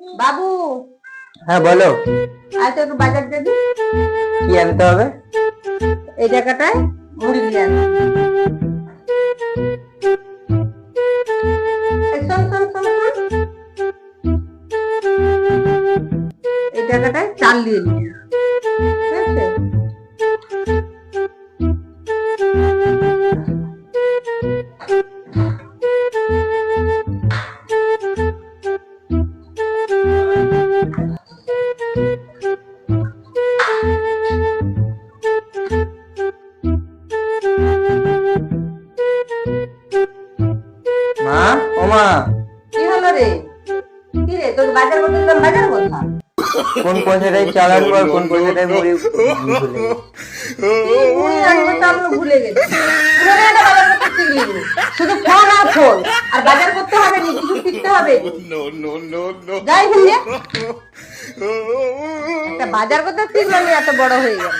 বাবু, হ্যাঁ বলো। আজ তো একটু বাজার যাবি। কি আনতে হবে? এই জায়গাটায় মুড়ি দিয়ে আনো। এই শোন শোন শোন শোন, এই জায়গাটায় চাল দিয়ে দিবি, ঠিক আছে? মা, ও মা, কি হলো রে? কি রে, তোর বাজার করতে দিলাম, বাজার কথা কোন পয়সাটাই চাল আনবো আর কোন পয়সাটাই মুড়ি ভুলে গেছি। মুড়ি আনবো তো আমরা ভুলে গেছি। পুরোনো একটা বাজার করতে শিখলি নি। শুধু ফোন আর ফোন, আর বাজার করতে হবে নি, কিছু শিখতে হবে নি। যাই ফেললে একটা বাজার করতে শিখলাম, এত বড় হয়ে গেল।